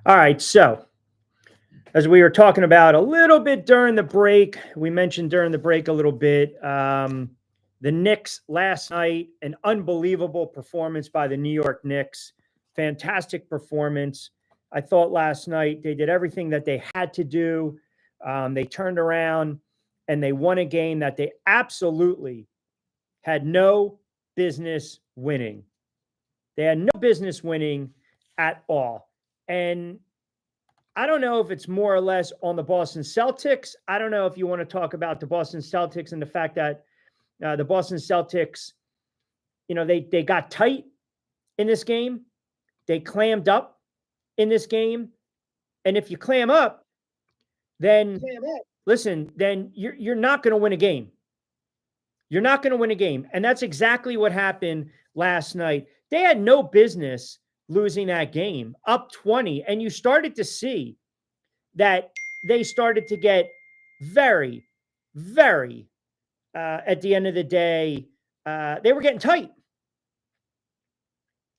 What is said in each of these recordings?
All right. So, as we were talking about a little bit during the break, we mentioned during the break a little bit. The Knicks last night, an unbelievable performance by the New York Knicks. Fantastic performance. I thought last night they did everything that they had to do. They turned around and they won a game that they absolutely had no business winning. They had no business winning at all. And I don't know if it's more or less on the Boston Celtics. I don't know if you want to talk about the Boston Celtics and the fact that the Boston Celtics, they got tight in this game. They clammed up in this game. And if you clam up, then listen, then you're not going to win a game. You're not going to win a game. And that's exactly what happened last night. They had no business losing that game, up 20. And you started to see that they started to get very, very, at the end of the day, they were getting tight.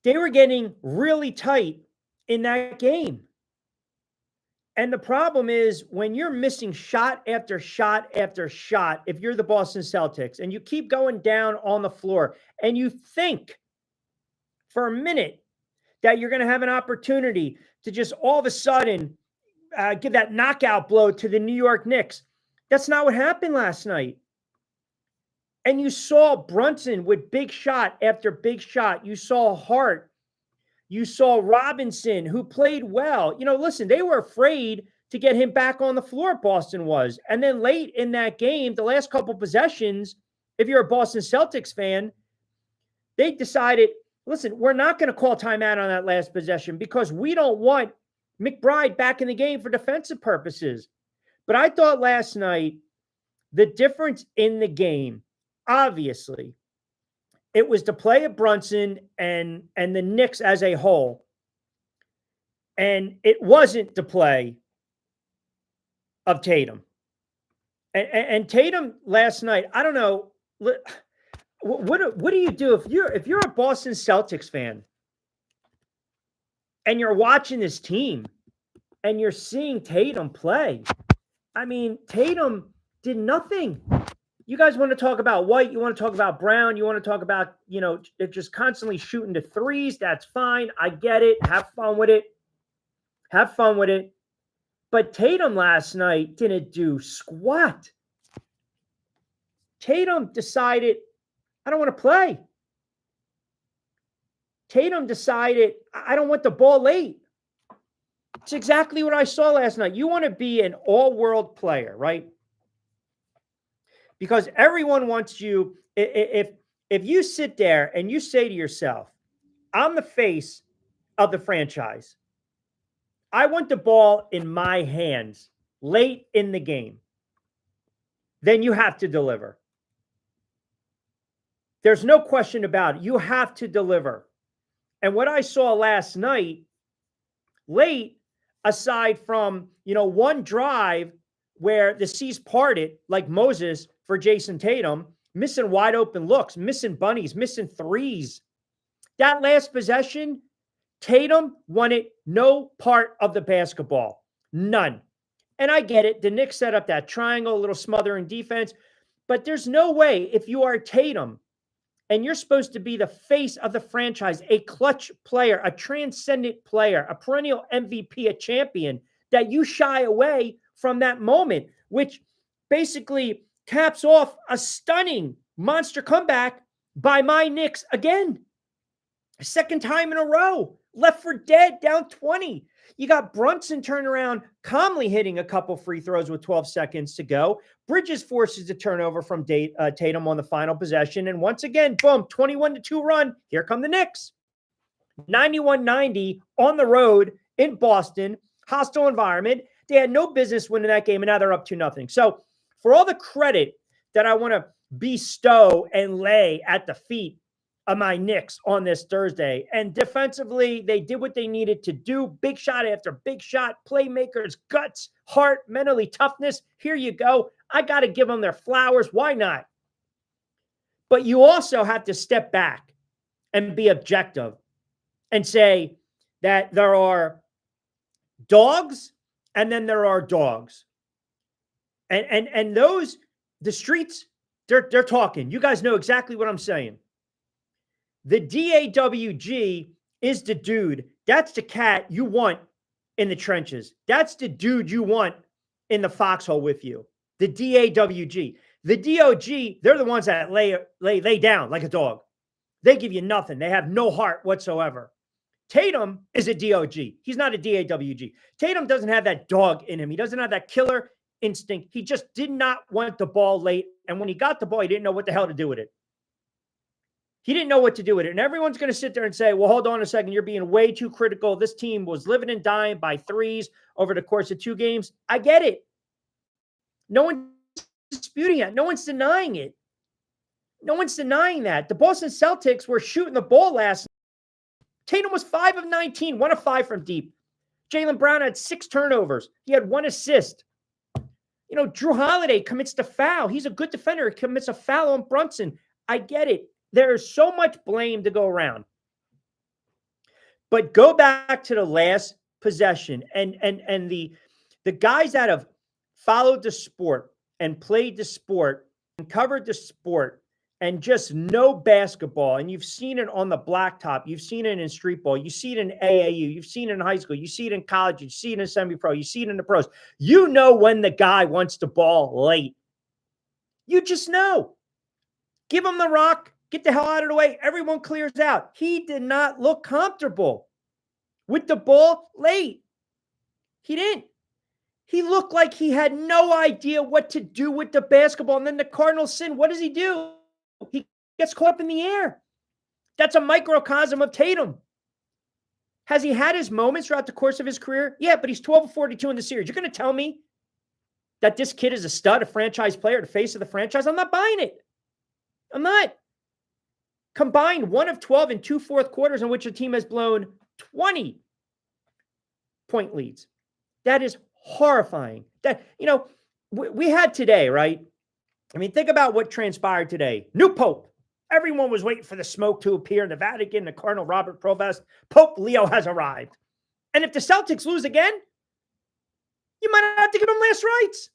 They were getting really tight in that game. And the problem is when you're missing shot after shot after shot, if you're the Boston Celtics and you keep going down on the floor and you think for a minute that you're going to have an opportunity to just all of a sudden give that knockout blow to the New York Knicks, that's not what happened last night. And you saw Brunson with big shot after big shot. You saw Hart. You saw Robinson, who played well. Listen, they were afraid to get him back on the floor, Boston was. And then late in that game, the last couple possessions, if you're a Boston Celtics fan, they decided, listen, we're not going to call timeout on that last possession because we don't want McBride back in the game for defensive purposes. But I thought last night, the difference in the game, obviously, it was the play of Brunson and the Knicks as a whole. And it wasn't the play of Tatum. And Tatum last night, I don't know, what do you do if you're a Boston Celtics fan and you're watching this team and you're seeing Tatum play? I mean, Tatum did nothing. You guys want to talk about White. You want to talk about Brown. You want to talk about, they're just constantly shooting to threes. That's fine. I get it. Have fun with it. Have fun with it. But Tatum last night didn't do squat. Tatum decided, I don't want to play. Tatum decided, I don't want the ball late. It's exactly what I saw last night. You want to be an all-world player, right? Because everyone wants you, if you sit there and you say to yourself, I'm the face of the franchise. I want the ball in my hands late in the game. Then you have to deliver. There's no question about it. You have to deliver. And what I saw last night, late, aside from, one drive where the seas parted like Moses for Jayson Tatum, missing wide open looks, missing bunnies, missing threes. That last possession, Tatum wanted no part of the basketball. None. And I get it. The Knicks set up that triangle, a little smothering defense. But there's no way if you are Tatum and you're supposed to be the face of the franchise, a clutch player, a transcendent player, a perennial MVP, a champion, that you shy away from that moment, which basically caps off a stunning monster comeback by my Knicks again. Second time in a row. Left for dead, down 20. You got Brunson turning around, calmly hitting a couple free throws with 12 seconds to go. Bridges forces a turnover from Tatum on the final possession. And once again, boom, 21-2 run. Here come the Knicks. 91-90 on the road in Boston. Hostile environment. They had no business winning that game, and now they're up 2-0. So for all the credit that I want to bestow and lay at the feet of my Knicks on this Thursday, and defensively, they did what they needed to do. Big shot after big shot, playmakers, guts, heart, mentally toughness. Here you go. I got to give them their flowers. Why not? But you also have to step back and be objective and say that there are dogs, and then there are dogs. And those, the streets, they're talking. You guys know exactly what I'm saying. The DAWG is the dude. That's the cat you want in the trenches. That's the dude you want in the foxhole with you. The DAWG. The DOG, they're the ones that lay down like a dog. They give you nothing. They have no heart whatsoever. Tatum is a DOG. He's not a DAWG. Tatum doesn't have that dog in him. He doesn't have that killer instinct. He just did not want the ball late. And when he got the ball, he didn't know what the hell to do with it. He didn't know what to do with it. And everyone's going to sit there and say, well, hold on a second. You're being way too critical. This team was living and dying by threes over the course of 2 games. I get it. No one's disputing it. No one's denying it. No one's denying that. The Boston Celtics were shooting the ball last night. Tatum was 5 of 19, 1 of 5 from deep. Jalen Brown had 6 turnovers. He had 1 assist. You know, Drew Holiday commits the foul. He's a good defender. He commits a foul on Brunson. I get it. There's so much blame to go around. But go back to the last possession and the guys that have followed the sport and played the sport and covered the sport and just know basketball, and you've seen it on the blacktop, you've seen it in street ball, you see it in AAU, you've seen it in high school, you see it in college, you see it in semi-pro, you see it in the pros. You know when the guy wants the ball late. You just know. Give him the rock. Get the hell out of the way. Everyone clears out. He did not look comfortable with the ball late. He didn't. He looked like he had no idea what to do with the basketball. And then the Cardinals sin. What does he do? He gets caught up in the air. That's a microcosm of Tatum. Has he had his moments throughout the course of his career? Yeah, but he's 12 of 42 in the series. You're going to tell me that this kid is a stud, a franchise player, the face of the franchise? I'm not buying it. I'm not. Combined 1 of 12 in 2 fourth quarters in which a team has blown 20-point leads. That is horrifying. That, you know, we had today, right? I mean, think about what transpired today. New Pope. Everyone was waiting for the smoke to appear in the Vatican. The Cardinal Robert Provost. Pope Leo has arrived. And if the Celtics lose again, you might have to give them last rites.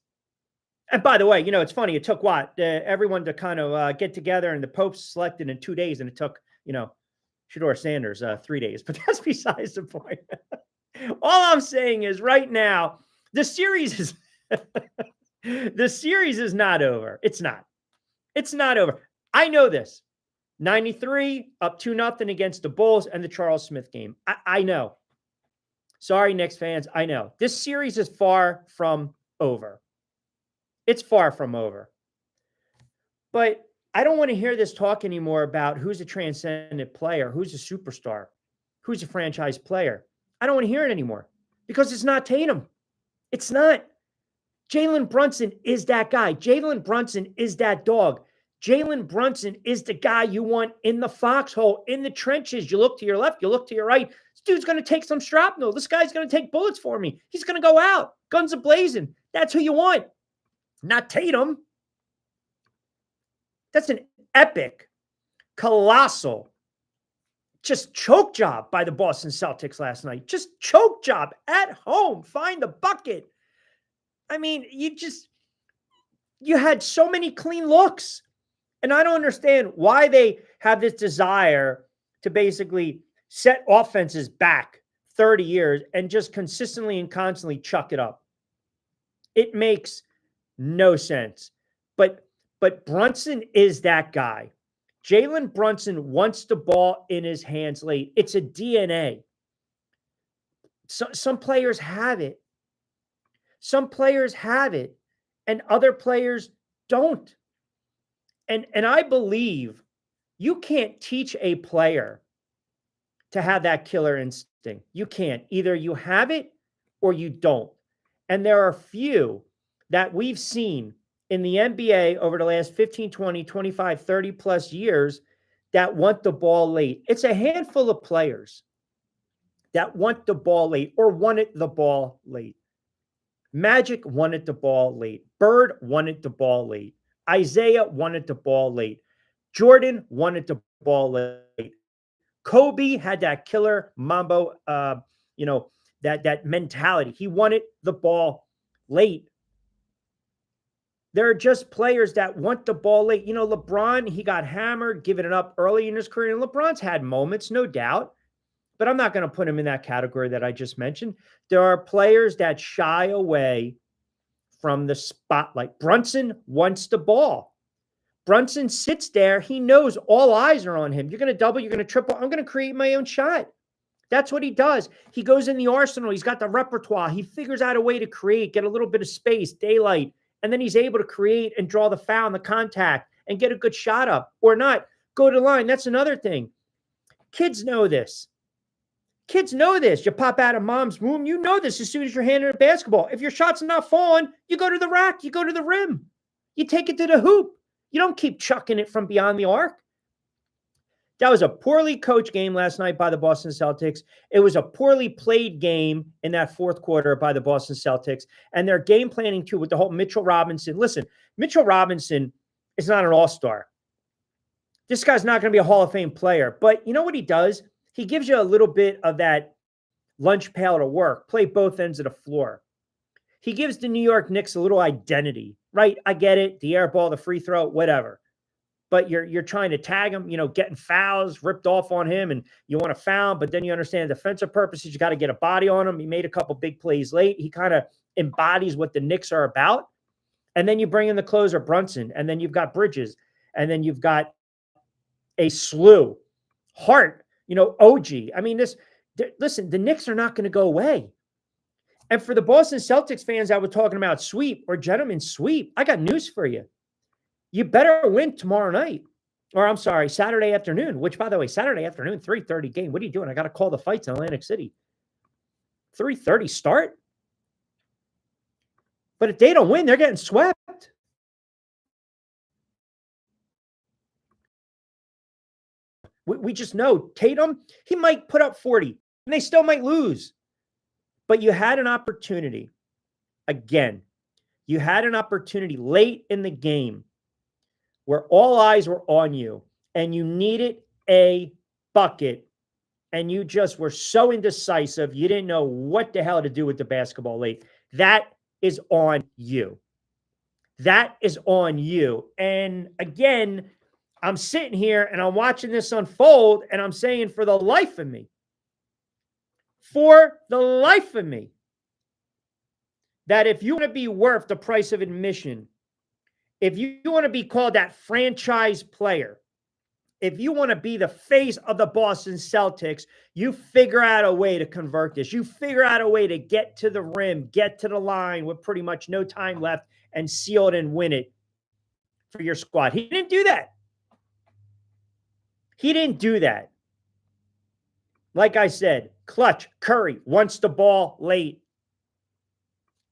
And by the way, you know, it's funny. It took what? Everyone to kind of get together, and the Pope selected in 2 days, and it took, you know, Shedeur Sanders 3 days. But that's besides the point. All I'm saying is right now, the series is the series is not over. It's not. It's not over. I know this. 93 up 2-0 against the Bulls and the Charles Smith game. I know. Sorry, Knicks fans. I know. This series is far from over. It's far from over. But I don't want to hear this talk anymore about who's a transcendent player, who's a superstar, who's a franchise player. I don't want to hear it anymore because it's not Tatum. It's not. Jalen Brunson is that guy. Jalen Brunson is that dog. Jalen Brunson is the guy you want in the foxhole, in the trenches. You look to your left, you look to your right. This dude's going to take some shrapnel. This guy's going to take bullets for me. He's going to go out. Guns a-blazing. That's who you want. Not Tatum. That's an epic, colossal, just choke job by the Boston Celtics last night. Just choke job at home. Find the bucket. I mean, you had so many clean looks. And I don't understand why they have this desire to basically set offenses back 30 years and just consistently and constantly chuck it up. It makes no sense. But Brunson is that guy. Jalen Brunson wants the ball in his hands late. It's a DNA. Some players have it. Some players have it, and other players don't. And I believe you can't teach a player to have that killer instinct. You can't. Either you have it or you don't. And there are few that we've seen in the NBA over the last 15, 20, 25, 30 plus years that want the ball late. It's a handful of players that want the ball late or wanted the ball late. Magic wanted the ball late. Bird wanted the ball late. Isaiah wanted the ball late. Jordan wanted the ball late. Kobe had that killer mambo, that mentality. He wanted the ball late. There are just players that want the ball late. LeBron, he got hammered, giving it up early in his career. And LeBron's had moments, no doubt. But I'm not going to put him in that category that I just mentioned. There are players that shy away from the spotlight. Brunson wants the ball. Brunson sits there. He knows all eyes are on him. You're going to double, you're going to triple. I'm going to create my own shot. That's what he does. He goes in the arsenal. He's got the repertoire. He figures out a way to create, get a little bit of space, daylight, and then he's able to create and draw the foul and the contact and get a good shot up or not. Go to the line. That's another thing. Kids know this. Kids know this. You pop out of mom's womb. You know this as soon as you're handing a basketball. If your shot's not falling, you go to the rack. You go to the rim. You take it to the hoop. You don't keep chucking it from beyond the arc. That was a poorly coached game last night by the Boston Celtics. It was a poorly played game in that fourth quarter by the Boston Celtics. And their game planning, too, with the whole Mitchell Robinson. Listen, Mitchell Robinson is not an all-star. This guy's not going to be a Hall of Fame player. But you know what he does? He gives you a little bit of that lunch pail to work, play both ends of the floor. He gives the New York Knicks a little identity, right? I get it. The air ball, the free throw, whatever. But you're trying to tag him, getting fouls ripped off on him, and you want to foul, but then you understand defensive purposes. You got to get a body on him. He made a couple big plays late. He kind of embodies what the Knicks are about. And then you bring in the closer, Brunson, and then you've got Bridges, and then you've got a slew. Hart, OG. I mean, listen, the Knicks are not going to go away. And for the Boston Celtics fans that were talking about sweep or gentlemen sweep, I got news for you. You better win tomorrow night. Or I'm sorry, Saturday afternoon, which, by the way, Saturday afternoon, 3:30 game. What are you doing? I got to call the fights in Atlantic City. 3:30 start? But if they don't win, they're getting swept. We just know Tatum, he might put up 40, and they still might lose. But you had an opportunity. Again, you had an opportunity late in the game where all eyes were on you, and you needed a bucket, and you just were so indecisive, you didn't know what the hell to do with the basketball late. That is on you. That is on you. And again, I'm sitting here and I'm watching this unfold, and I'm saying, for the life of me, that if you want to be worth the price of admission, if you want to be called that franchise player, if you want to be the face of the Boston Celtics, you figure out a way to convert this. You figure out a way to get to the rim, get to the line with pretty much no time left, and seal it and win it for your squad. He didn't do that. He didn't do that. Like I said, clutch. Curry wants the ball late.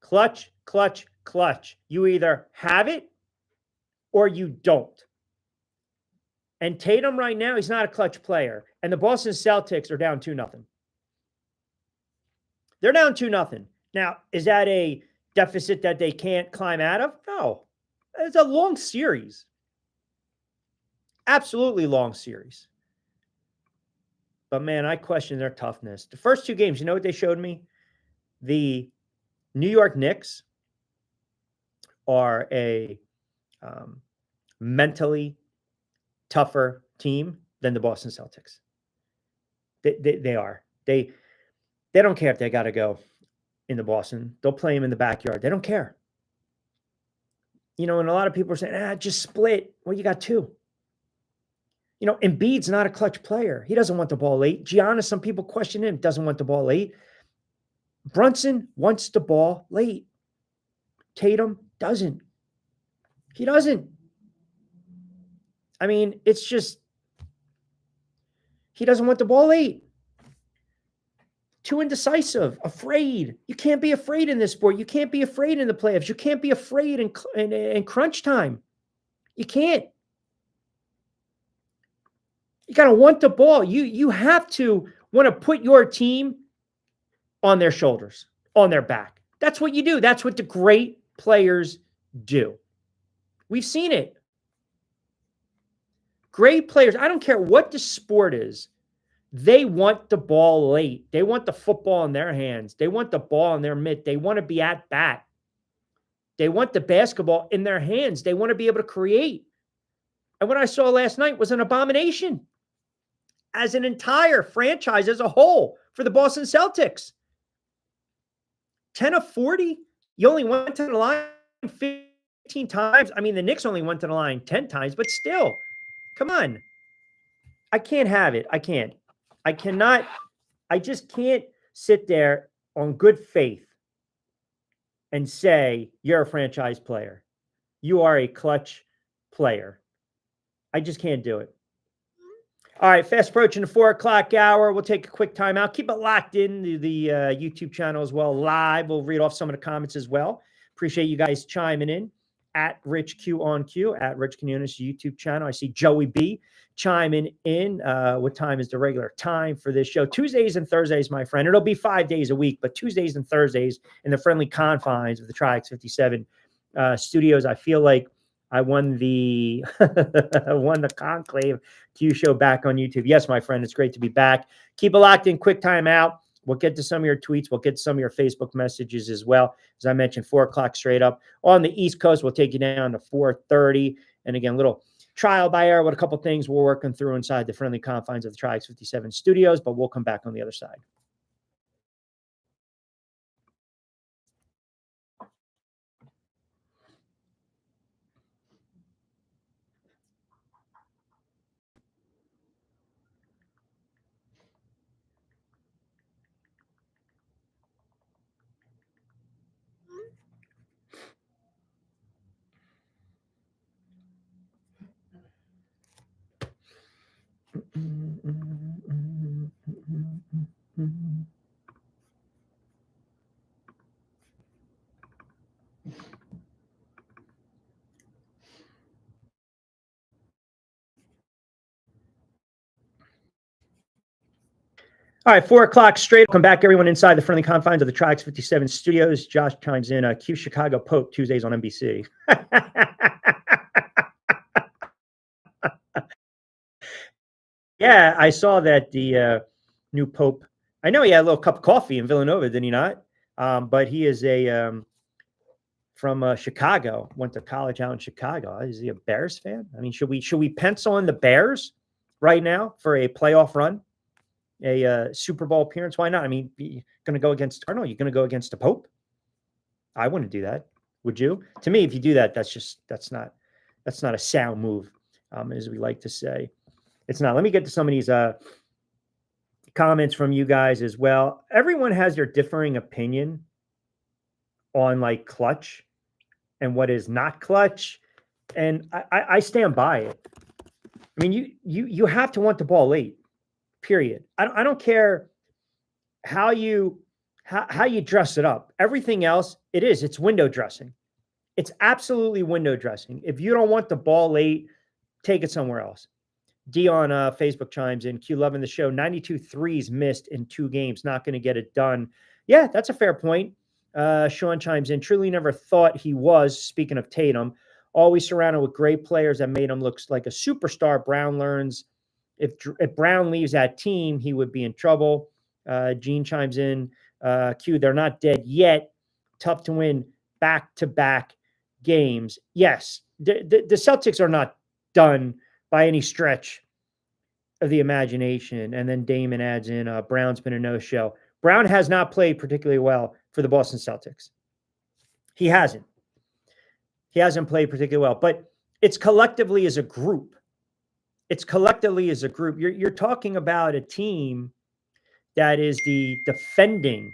Clutch, clutch, clutch. You either have it or you don't. And Tatum right now, he's not a clutch player. And the Boston Celtics are down 2-0. They're down 2-0. Now, is that a deficit that they can't climb out of? No. It's a long series. Absolutely long series. But man, I question their toughness. The first two games, you know what they showed me? The New York Knicks are a mentally tougher team than the Boston Celtics. They are. They don't care if they got to go into Boston. They'll play them in the backyard. They don't care. And a lot of people are saying, just split. Well, you got two. Embiid's not a clutch player. He doesn't want the ball late. Giannis, some people question him, doesn't want the ball late. Brunson wants the ball late. Tatum doesn't. He doesn't. I mean, it's just, he doesn't want the ball late. Too indecisive, afraid. You can't be afraid in this sport. You can't be afraid in the playoffs. You can't be afraid in crunch time. You can't. You got to want the ball. You have to want to put your team on their shoulders, on their back. That's what you do. That's what the great players do. We've seen it. Great players, I don't care what the sport is, They want the ball late. They want the football in their hands. They want the ball in their mitt. They want to be at bat. They want the basketball in their hands. They want to be able to create. And what I saw last night was an abomination as an entire franchise as a whole for the Boston Celtics. 10 of 40. You only went to the line 15 times. I mean, the Knicks only went to the line 10 times, but still, come on. I can't have it. I can't. I cannot. I just can't sit there on good faith and say you're a franchise player. You are a clutch player. I just can't do it. All right, fast approaching the 4 o'clock hour. We'll take a quick timeout. Keep it locked into the YouTube channel as well. Live. We'll read off some of the comments as well. Appreciate you guys chiming in at Rich Q on Q, at Rich Quinones YouTube channel. I see Joey B chiming in. What time is the regular time for this show? Tuesdays and Thursdays, my friend. It'll be 5 days a week, but Tuesdays and Thursdays in the friendly confines of the Tri-X 57 studios. I feel like I won the won the Conclave Q show back on YouTube. Yes, my friend, it's great to be back. Keep it locked in. Quick time out. We'll get to some of your tweets. We'll get to some of your Facebook messages as well. As I mentioned, 4 o'clock straight up. On the East Coast, we'll take you down to 4:30. And again, little trial by error with a couple things we're working through inside the friendly confines of the Tri-X 57 studios, but we'll come back on the other side. All right, 4 o'clock straight. Welcome back, everyone, inside the friendly confines of the Tri-X 57 studios. Josh chimes in. Q Chicago Pope Tuesdays on NBC. Yeah, I saw that the new Pope. I know he had a little cup of coffee in Villanova, did he not? But he is from Chicago. Went to college out in Chicago. Is he a Bears fan? I mean, should we pencil in the Bears right now for a playoff run, a Super Bowl appearance? Why not? I mean, you're going to go against Cardinal. You're going to go against the Pope. I wouldn't do that. Would you? To me, if you do that, that's not a sound move, as we like to say. It's not. Let me get to some of these comments from you guys as well. Everyone has their differing opinion on like clutch and what is not clutch, and I stand by it. I mean, you have to want the ball late. Period. I don't care how you dress it up. Everything else, it's window dressing. It's absolutely window dressing. If you don't want the ball late, take it somewhere else. Dion Facebook chimes in. Q loving the show. 92 threes missed in 2 games. Not going to get it done. Yeah, that's a fair point. Sean chimes in. Truly never thought he was, speaking of Tatum, always surrounded with great players that made him look like a superstar. Brown learns if Brown leaves that team, he would be in trouble. Gene chimes in. Q, they're not dead yet. Tough to win back-to-back games. Yes, the Celtics are not done by any stretch of the imagination. And then Damon adds in, Brown's been a no-show. Brown has not played particularly well for the Boston Celtics. He hasn't. He hasn't played particularly well, but it's collectively as a group. You're talking about a team that is the defending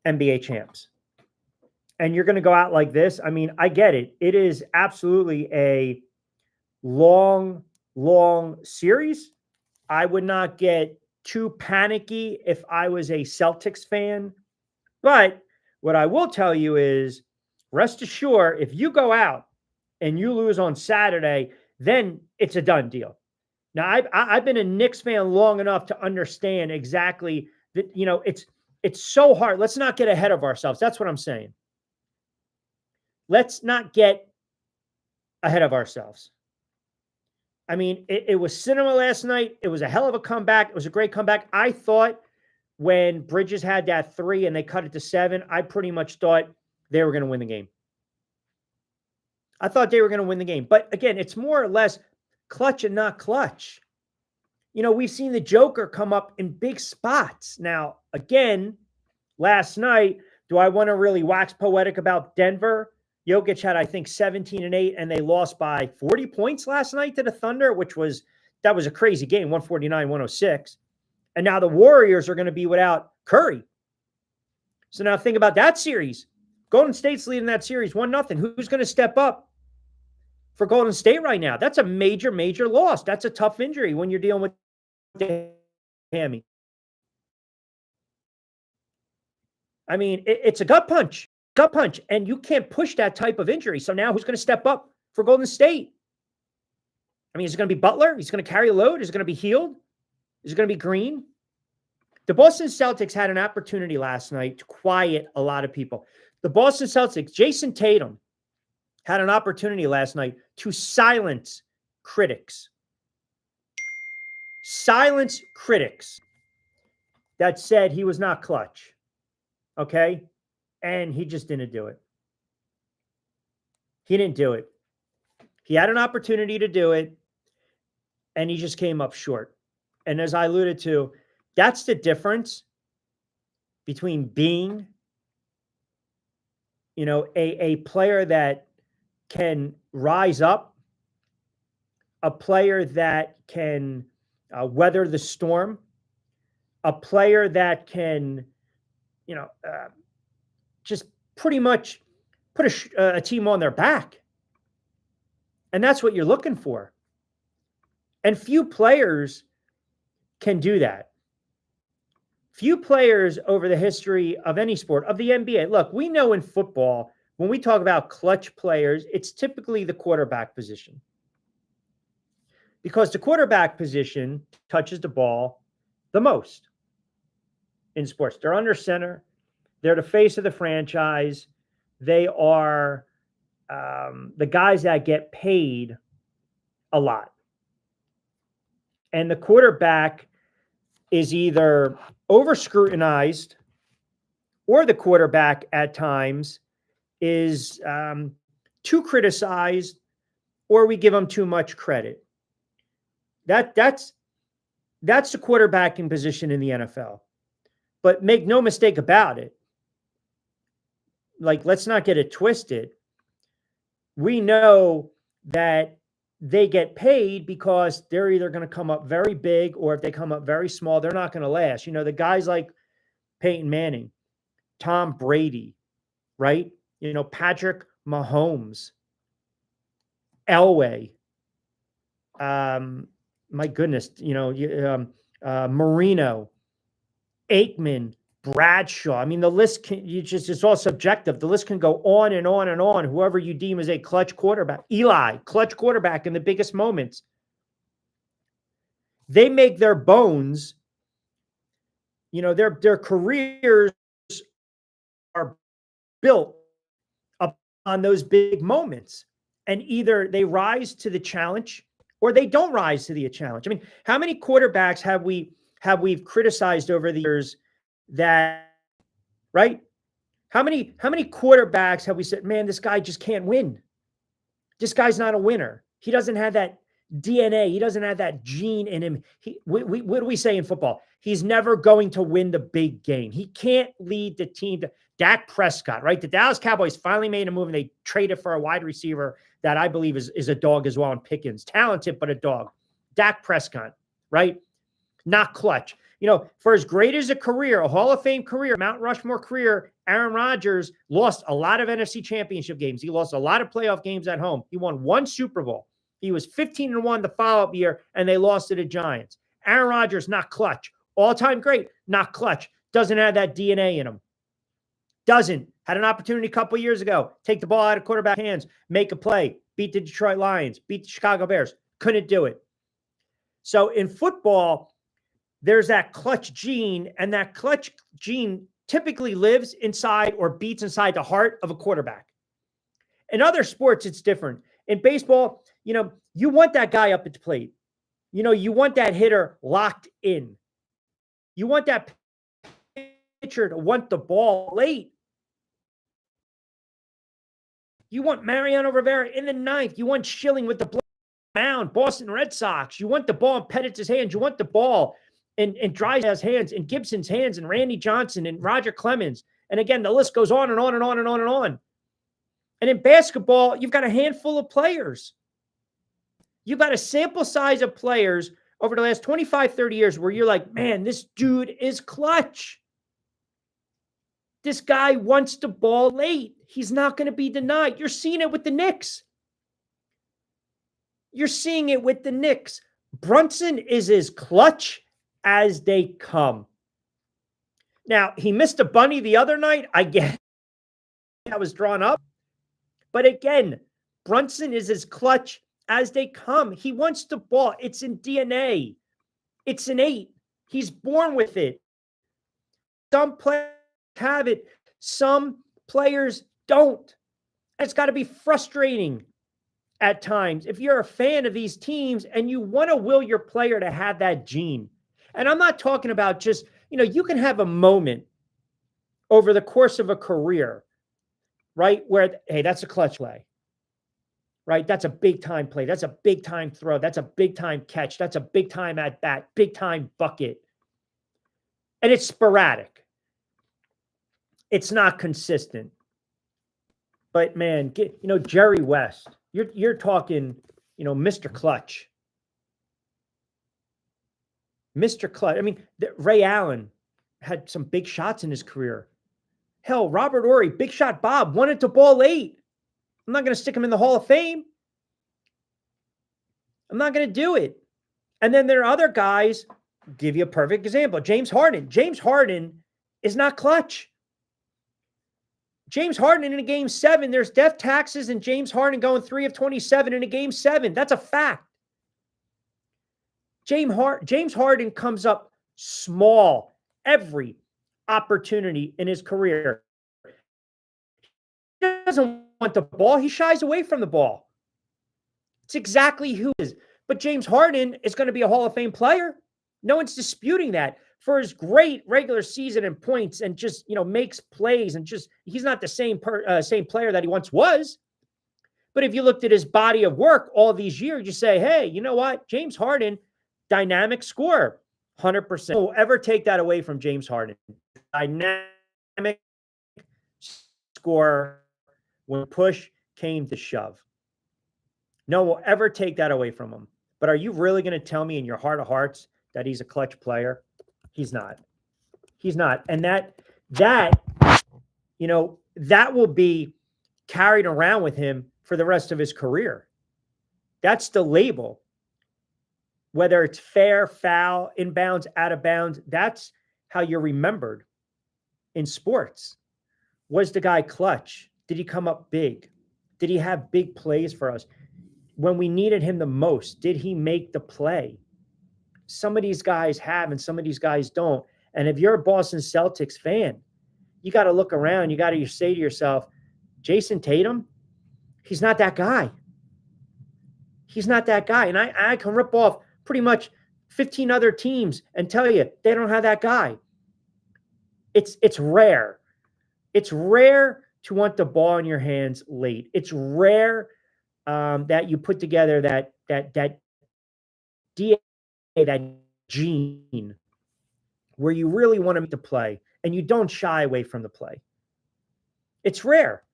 NBA champs. And you're going to go out like this. I mean, I get it. It is absolutely a long series. I would not get too panicky if I was a Celtics fan. But what I will tell you is, rest assured, if you go out and you lose on Saturday, then it's a done deal. Now, I've been a Knicks fan long enough to understand exactly that, it's so hard. Let's not get ahead of ourselves. That's what I'm saying. Let's not get ahead of ourselves. I mean, it was cinema last night. It was a hell of a comeback. It was a great comeback. I thought when Bridges had that 3 and they cut it to 7, I pretty much thought they were going to win the game. I thought they were going to win the game. But again, it's more or less clutch and not clutch. You know, we've seen the Joker come up in big spots. Now, again, last night, do I want to really wax poetic about Denver? Jokic had, I think, 17 and 8, and they lost by 40 points last night to the Thunder, that was a crazy game, 149-106. And now the Warriors are going to be without Curry. So now think about that series. Golden State's leading that series 1-0. Who's going to step up for Golden State right now? That's a major, major loss. That's a tough injury when you're dealing with the hammy. I mean, it's a gut punch. And you can't push that type of injury. So now who's going to step up for Golden State? I mean, is it going to be Butler? He's going to carry a load? Is it going to be Hield? Is it going to be Green? The Boston Celtics had an opportunity last night to quiet a lot of people. The Boston Celtics, Jayson Tatum, had an opportunity last night to silence critics. Silence critics that said he was not clutch. Okay? And he just didn't do it. He didn't do it. He had an opportunity to do it, and he just came up short. And as I alluded to, that's the difference between being, you know, a player that can rise up, a player that can weather the storm, a player that can, you know, just pretty much put a team on their back. And that's what you're looking for. And few players can do that. Few players over the history of any sport, of the NBA. Look, we know in football, when we talk about clutch players, it's typically the quarterback position. Because the quarterback position touches the ball the most in sports. They're under center. They're the face of the franchise. They are the guys that get paid a lot. And the quarterback is either over scrutinized or the quarterback at times is too criticized or we give them too much credit. That's the quarterbacking position in the NFL. But make no mistake about it. Like, let's not get it twisted. We know that they get paid because they're either going to come up very big, or if they come up very small, they're not going to last. You know, the guys like Peyton Manning, Tom Brady, right? You know, Patrick Mahomes, Elway, my goodness, you know, Marino, Aikman, Bradshaw. I mean, the list it's all subjective. The list can go on and on and on. Whoever you deem as a clutch quarterback. Eli, clutch quarterback in the biggest moments. They make their bones, you know, their careers are built up on those big moments. And either they rise to the challenge or they don't rise to the challenge. I mean, how many quarterbacks have we've criticized over the years that, right? How many quarterbacks have we said, man, this guy just can't win. This guy's not a winner. He doesn't have that DNA. He doesn't have that gene in him. What do we say in football? He's never going to win the big game. He can't lead the team. Dak Prescott, right? The Dallas Cowboys finally made a move and they traded for a wide receiver that I believe is a dog as well in Pickens. Talented, but a dog. Dak Prescott, right? Not clutch. You know, for as great as a career, a Hall of Fame career, Mount Rushmore career, Aaron Rodgers lost a lot of NFC championship games. He lost a lot of playoff games at home. He won one Super Bowl. He was 15-1 the follow-up year, and they lost to the Giants. Aaron Rodgers, not clutch. All-time great, not clutch. Doesn't have that DNA in him. Doesn't. Had an opportunity a couple years ago. Take the ball out of quarterback hands, make a play, beat the Detroit Lions, beat the Chicago Bears. Couldn't do it. So in football, there's that clutch gene, and that clutch gene typically lives inside or beats inside the heart of a quarterback. In other sports, it's different. In baseball, you want that guy up at the plate. You want that hitter locked in. You want that pitcher to want the ball late. You want Mariano Rivera in the ninth. You want Schilling with the mound, Boston Red Sox. You want the ball in Pettit's hands. You want the ball in Drysdale's hands, in Gibson's hands, and Randy Johnson, and Roger Clemens. And again, the list goes on and on and on and on and on. And in basketball, you've got a handful of players. You've got a sample size of players over the last 25, 30 years where you're like, man, this dude is clutch. This guy wants the ball late. He's not going to be denied. You're seeing it with the Knicks. You're seeing it with the Knicks. Brunson is as clutch as they come. Now, he missed a bunny the other night. I get that was drawn up. But again, Brunson is as clutch as they come. He wants the ball. It's in DNA. It's innate. He's born with it. Some players have it. Some players don't. It's got to be frustrating at times if you're a fan of these teams and you want to will your player to have that gene. And I'm not talking about just, you can have a moment over the course of a career, right? Where, hey, that's a clutch play, right? That's a big time play. That's a big time throw. That's a big time catch. That's a big time at bat, big time bucket. And it's sporadic. It's not consistent. But man, Jerry West, you're talking, Mr. Clutch. Mr. Clutch. I mean, Ray Allen had some big shots in his career. Hell, Robert Horry, Big Shot Bob, wanted to ball late. I'm not going to stick him in the Hall of Fame. I'm not going to do it. And then there are other guys. Give you a perfect example. James Harden. James Harden is not clutch. James Harden in a game 7, there's death taxes and James Harden going 3 of 27 in a game 7. That's a fact. James Harden comes up small every opportunity in his career. He doesn't want the ball. He shies away from the ball. It's exactly who he is. But James Harden is going to be a Hall of Fame player. No one's disputing that. For his great regular season and points and just, makes plays and just, he's not the same player that he once was. But if you looked at his body of work all these years, you say, hey, you know what? James Harden, dynamic scorer, 100%. Don't ever take that away from James Harden. Dynamic scorer when push came to shove. No one will ever take that away from him. But are you really going to tell me in your heart of hearts that he's a clutch player? He's not. He's not. And that will be carried around with him for the rest of his career. That's the label. Whether it's fair, foul, inbounds, out of bounds, that's how you're remembered in sports. Was the guy clutch? Did he come up big? Did he have big plays for us? When we needed him the most, did he make the play? Some of these guys have and some of these guys don't. And if you're a Boston Celtics fan, you got to look around. You got to say to yourself, Jayson Tatum, he's not that guy. He's not that guy. And I can rip off pretty much 15 other teams and tell you they don't have that guy. It's rare. It's rare to want the ball in your hands late. It's rare that you put together that DA, that gene where you really want him to play and you don't shy away from the play. It's rare.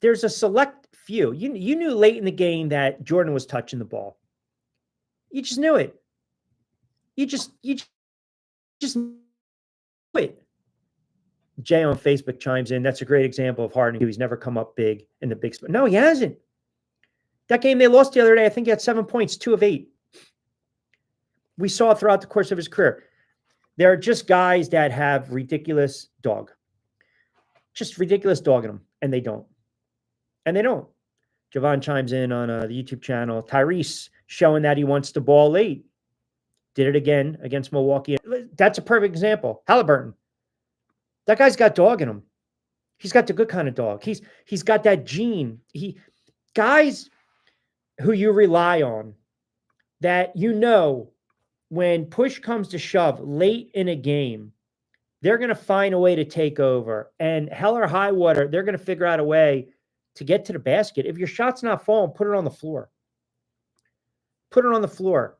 There's a select few. You knew late in the game that Jordan was touching the ball. You just knew it. You just knew it. Jay on Facebook chimes in. That's a great example of Harden. He's never come up big in the big spot. No, he hasn't. That game they lost the other day, I think he had 7 points, 2 of 8. We saw throughout the course of his career. There are just guys that have ridiculous dog. Just ridiculous dog in them, and they don't. And they don't. Javon chimes in on the YouTube channel. Tyrese showing that he wants the ball late. Did it again against Milwaukee. That's a perfect example. Halliburton. That guy's got dog in him. He's got the good kind of dog. He's got that gene. Guys who you rely on, that when push comes to shove late in a game, they're going to find a way to take over. And hell or high water, they're going to figure out a way to get to the basket. If your shot's not falling, put it on the floor. Put it on the floor.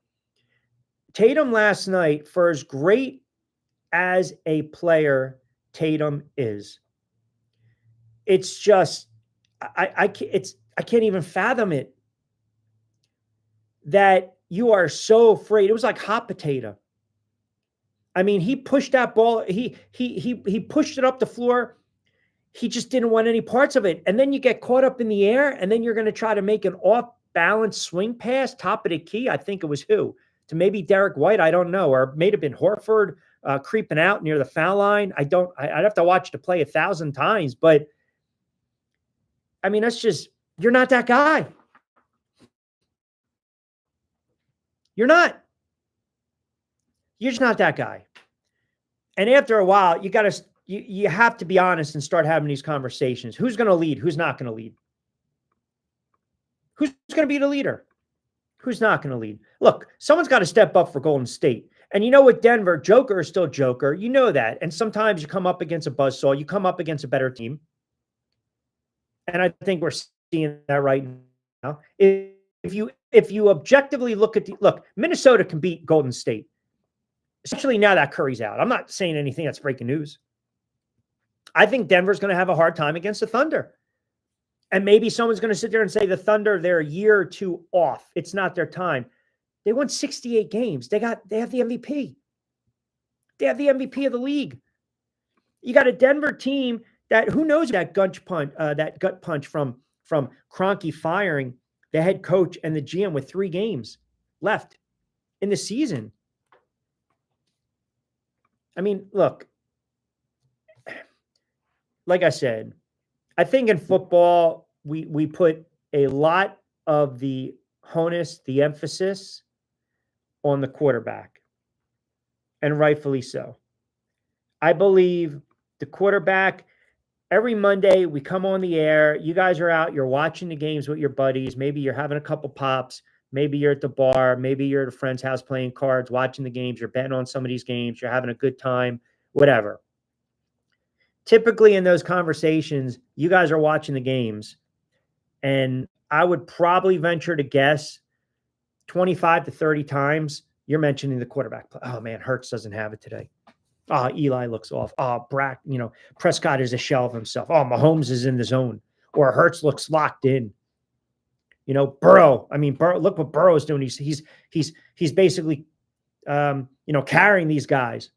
Tatum last night, for as great as a player Tatum is, it's just I can't even fathom it that you are so afraid. It was like hot potato. I mean, he pushed that ball. He pushed it up the floor. He just didn't want any parts of it. And then you get caught up in the air, and then you're going to try to make an off-balance swing pass, top of the key. I think it was who? To maybe Derek White, I don't know, or it may have been Horford creeping out near the foul line. I'd have to watch the play 1,000 times, but I mean, that's just, you're not that guy. You're not. You're just not that guy. And after a while, you have to be honest and start having these conversations. Who's going to lead? Who's not going to lead? Who's going to be the leader? Who's not going to lead? Look, someone's got to step up for Golden State. And you know what, Denver, Joker is still Joker. You know that. And sometimes you come up against a buzzsaw. You come up against a better team. And I think we're seeing that right now. If you objectively look Minnesota can beat Golden State, especially now that Curry's out. I'm not saying anything that's breaking news. I think Denver's going to have a hard time against the Thunder. And maybe someone's going to sit there and say the Thunder, they're a year or two off. It's not their time. They won 68 games. They have the MVP. They have the MVP of the league. You got a Denver team that, who knows, that gut punch from Kroenke firing the head coach and the GM with 3 games left in the season. I mean, look, like I said, I think in football, we put a lot of the onus, the emphasis on the quarterback, and rightfully so. I believe the quarterback, every Monday we come on the air, you guys are out, you're watching the games with your buddies, maybe you're having a couple pops, maybe you're at the bar, maybe you're at a friend's house playing cards, watching the games, you're betting on some of these games, you're having a good time, whatever. Typically in those conversations, you guys are watching the games, and I would probably venture to guess 25 to 30 times you're mentioning the quarterback play. Oh man, Hurts doesn't have it today. Oh, Eli looks off. Oh, Prescott is a shell of himself. Oh, Mahomes is in the zone, or Hurts looks locked in. Burrow. I mean, look what Burrow is doing. He's basically, carrying these guys.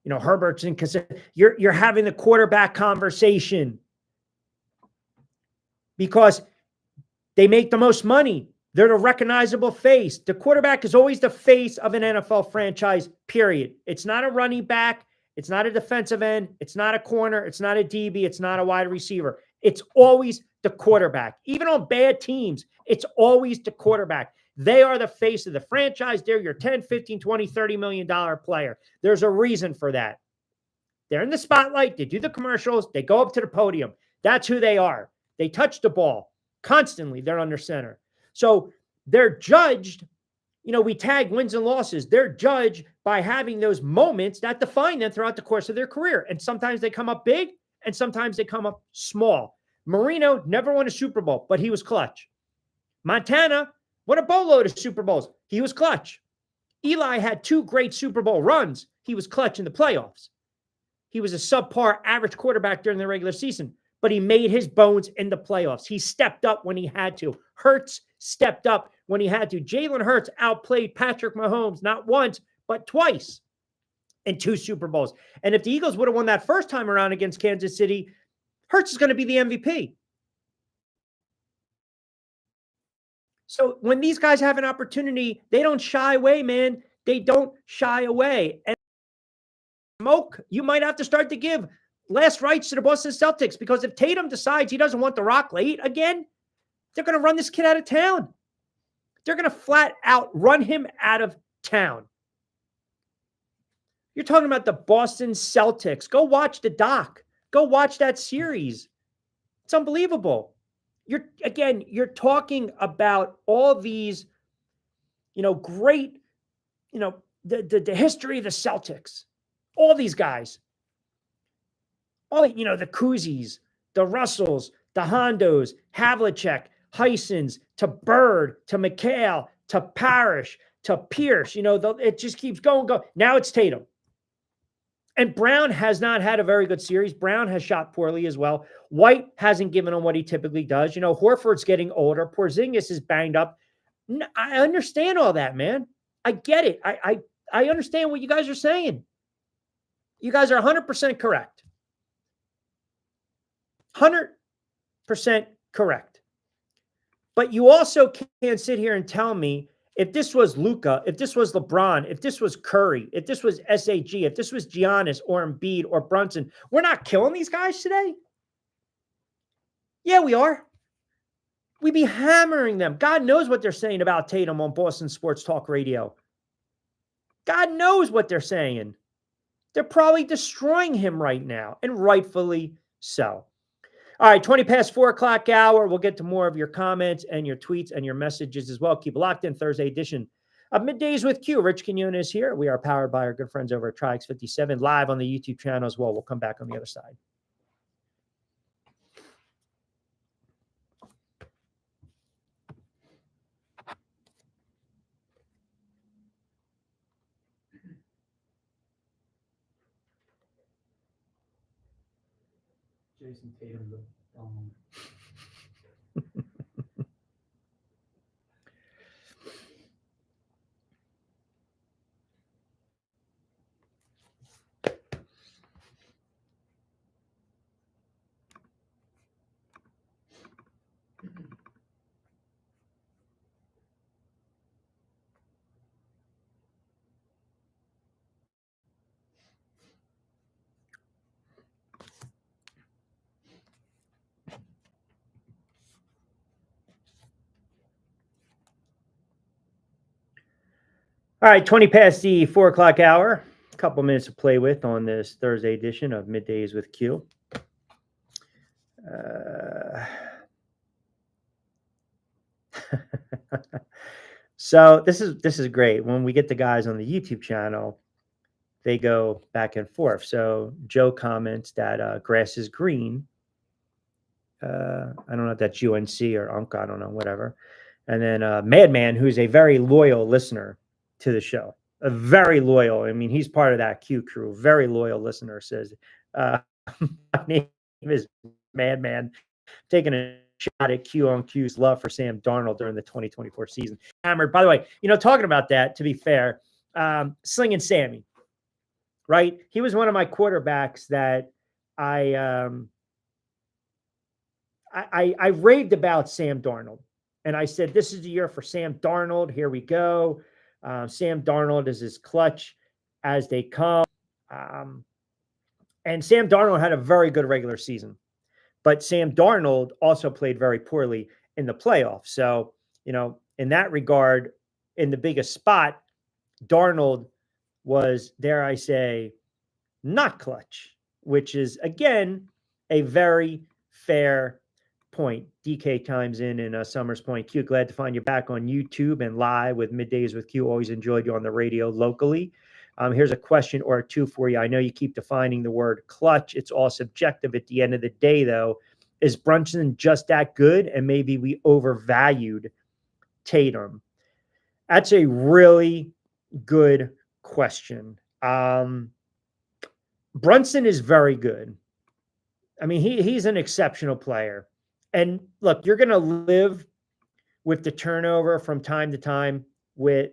Herbert's in. You're having the quarterback conversation because they make the most money. They're the recognizable face. The quarterback is always the face of an NFL franchise, period. It's not a running back. It's not a defensive end. It's not a corner. It's not a DB. It's not a wide receiver. It's always the quarterback. Even on bad teams, it's always the quarterback. They are the face of the franchise. They're your 10, 15, 20, $30 million player. There's a reason for that. They're in the spotlight. They do the commercials. They go up to the podium. That's who they are. They touch the ball constantly. They're under center. So they're judged, we tag wins and losses. They're judged by having those moments that define them throughout the course of their career. And sometimes they come up big and sometimes they come up small. Marino never won a Super Bowl, but he was clutch. Montana won a boatload of Super Bowls. He was clutch. Eli had 2 great Super Bowl runs. He was clutch in the playoffs. He was a subpar average quarterback during the regular season, but he made his bones in the playoffs. He stepped up when he had to. Hurts stepped up when he had to. Jalen Hurts outplayed Patrick Mahomes not once, but twice in 2 Super Bowls. And if the Eagles would have won that first time around against Kansas City, Hurts is going to be the MVP. So when these guys have an opportunity, they don't shy away, man. They don't shy away. And smoke, you might have to start to give last rites to the Boston Celtics, because if Tatum decides he doesn't want the rock late again, they're going to run this kid out of town. They're going to flat out run him out of town. You're talking about the Boston Celtics. Go watch the doc. Go watch that series. It's unbelievable. You're talking about all these, great, the history of the Celtics, all these guys, the Kuzis, the Russells, the Hondos, Havlicek, Heisens, to Bird, to McHale, to Parrish, to Pierce. It just keeps going. Now it's Tatum. And Brown has not had a very good series. Brown has shot poorly as well. White hasn't given him what he typically does. Horford's getting older. Porzingis is banged up. I understand all that, man. I get it. I understand what you guys are saying. You guys are 100% correct. 100% correct. But you also can't sit here and tell me, if this was Luka, if this was LeBron, if this was Curry, if this was SAG, if this was Giannis or Embiid or Brunson, we're not killing these guys today? Yeah, we are. We'd be hammering them. God knows what they're saying about Tatum on Boston Sports Talk Radio. God knows what they're saying. They're probably destroying him right now, and rightfully so. All right, 20 past 4 o'clock hour. We'll get to more of your comments and your tweets and your messages as well. Keep it locked in. Thursday edition of Middays with Q. Rich Quinones here. We are powered by our good friends over at TriX57, live on the YouTube channel as well. We'll come back on the other side. Jayson Tatum. All right, 20 past the 4 o'clock hour. A couple minutes to play with on this Thursday edition of Middays with Q. So this is great. When we get the guys on the YouTube channel, they go back and forth. So Joe comments that grass is green. I don't know if that's UNC or UNC, I don't know, whatever. And then Madman, who's a very loyal listener to the show, a very loyal. I mean, he's part of that Q crew. Very loyal listener says, my name is Madman, taking a shot at Q on Q's love for Sam Darnold during the 2024 season. Hammered. By the way, talking about that, to be fair, Slinging Sammy, right? He was one of my quarterbacks that I raved about Sam Darnold. And I said, this is the year for Sam Darnold. Here we go. Sam Darnold is as clutch as they come. And Sam Darnold had a very good regular season. But Sam Darnold also played very poorly in the playoffs. So, in that regard, in the biggest spot, Darnold was, dare I say, not clutch, which is, again, a very fair point. DK chimes in Summers Point. Q, glad to find you back on YouTube and live with Middays with Q. Always enjoyed you on the radio locally. Here's a question or two for you. I know you keep defining the word clutch. It's all subjective at the end of the day, though. Is Brunson just that good? And maybe we overvalued Tatum. That's a really good question. Brunson is very good. I mean, he's an exceptional player. And look, you're going to live with the turnover from time to time with,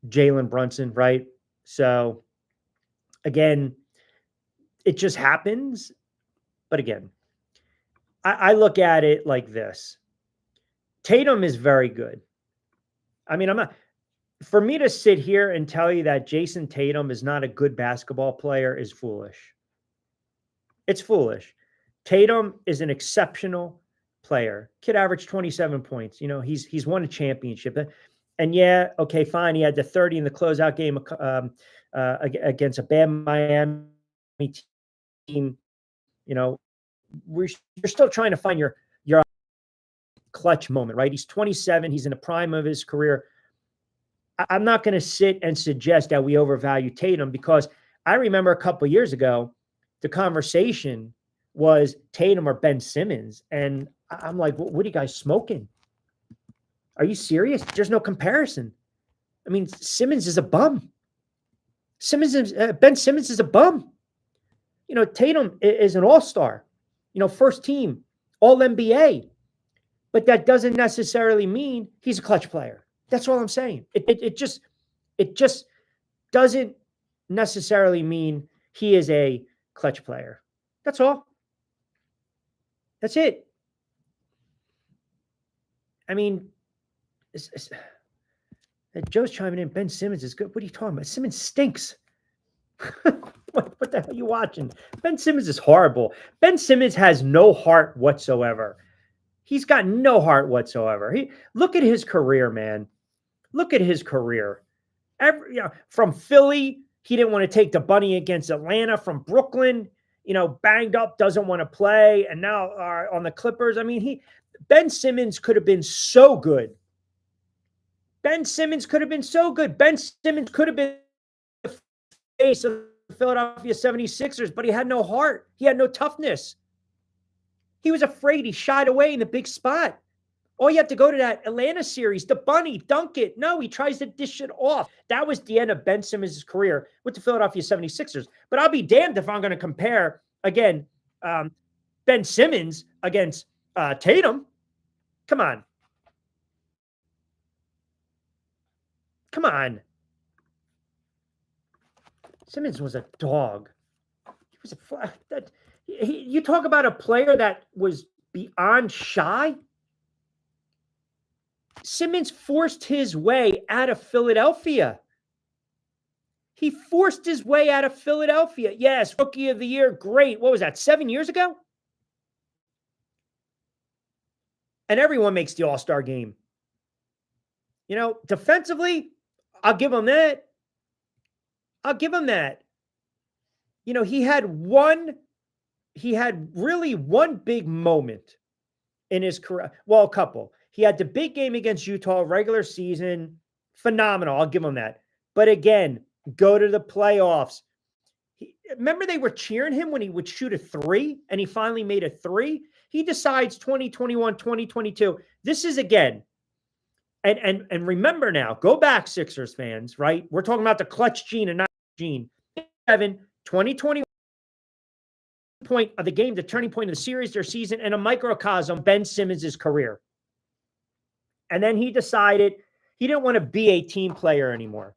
Jalen Brunson, right? So, again, it just happens. But again, I look at it like this. Tatum is very good. I mean, for me to sit here and tell you that Jayson Tatum is not a good basketball player is foolish. It's foolish. Tatum is an exceptional player. Kid averaged 27 points. He's won a championship. And yeah, okay, fine. He had the 30 in the closeout game against a bad Miami team You know, you're still trying to find your clutch moment, right? He's 27. He's in the prime of his career. I'm not going to sit and suggest that we overvalue Tatum, because I remember a couple of years ago, the conversation was Tatum or Ben Simmons. And I'm like, what are you guys smoking? Are you serious? There's no comparison. I mean, Simmons is a bum. Ben Simmons is a bum. Tatum is an all-star, first team, all NBA. But that doesn't necessarily mean he's a clutch player. That's all I'm saying. It just doesn't necessarily mean he is a clutch player. That's all. That's it. I mean, Joe's chiming in. Ben Simmons is good. What are you talking about? Simmons stinks. What the hell are you watching? Ben Simmons is horrible. Ben Simmons has no heart whatsoever. He's got no heart whatsoever. Look at his career, man. Look at his career. From Philly, he didn't want to take the bunny against Atlanta. From Brooklyn, banged up, doesn't want to play, and now on the Clippers. I mean, Ben Simmons could have been so good. Ben Simmons could have been so good. Ben Simmons could have been the face of the Philadelphia 76ers, but he had no heart. He had no toughness. He was afraid. He shied away in the big spot. Oh, you have to go to that Atlanta series, the bunny, dunk it. No, he tries to dish it off. That was the end of Ben Simmons' career with the Philadelphia 76ers. But I'll be damned if I'm going to compare, again, Ben Simmons against Tatum. Come on. Come on. Simmons was a dog. He was you talk about a player that was beyond shy. Simmons forced his way out of Philadelphia. He forced his way out of Philadelphia. Yes, Rookie of the Year, great. What was that, 7 years ago? And everyone makes the All-Star game. Defensively, I'll give him that. I'll give him that. He had really one big moment in his career. Well, a couple. He had the big game against Utah, regular season, phenomenal. I'll give him that. But again, go to the playoffs. Remember they were cheering him when he would shoot a three, and he finally made a three? He decides 2021, 2022. This is again, and remember now, go back, Sixers fans, right? We're talking about the clutch gene and not gene. 2021 point of the game, the turning point of the series, their season, and a microcosm, Ben Simmons' career. And then he decided he didn't want to be a team player anymore.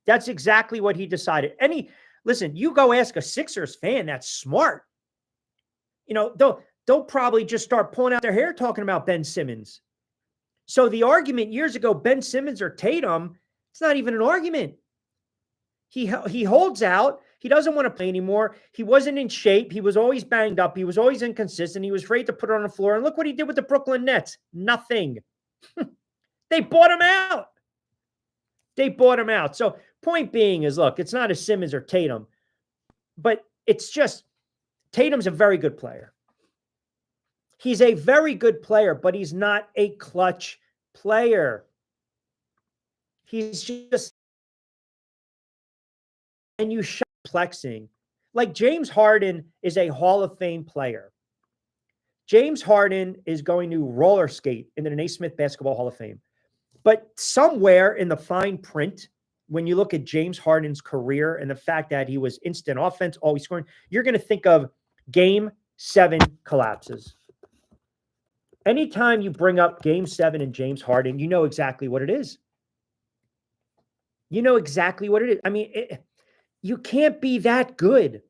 That's exactly what he decided. Listen, you go ask a Sixers fan that's smart. They'll probably just start pulling out their hair talking about Ben Simmons. So the argument years ago, Ben Simmons or Tatum, it's not even an argument. He holds out. He doesn't want to play anymore. He wasn't in shape. He was always banged up. He was always inconsistent. He was afraid to put it on the floor. And look what he did with the Brooklyn Nets. Nothing. They bought him out. They bought him out. So point being is, look, it's not a Simmons or Tatum, but it's just Tatum's a very good player. He's a very good player, but he's not a clutch player. He's just, and you plexing. Like James Harden is a Hall of Fame player. James Harden is going to roller skate into the Naismith Basketball Hall of Fame. But somewhere in the fine print, when you look at James Harden's career and the fact that he was instant offense, always scoring, you're going to think of Game 7 collapses. Anytime you bring up Game 7 and James Harden, you know exactly what it is. You know exactly what it is. I mean, you can't be that good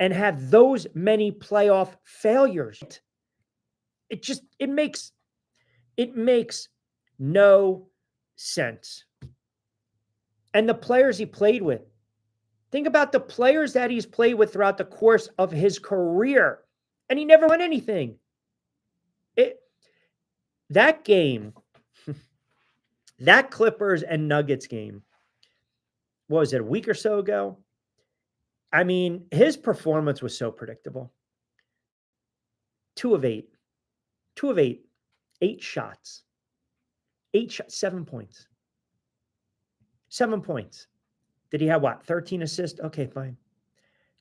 and have those many playoff failures. It makes no sense. And the players he played with. Think about the players that he's played with throughout the course of his career. And he never won anything. That game, that Clippers and Nuggets game, what was it, a week or so ago? I mean, his performance was so predictable. 2 of 8. 2 of 8. 8 shots. 7 points. 7 points. Did he have what? 13 assists? Okay, fine.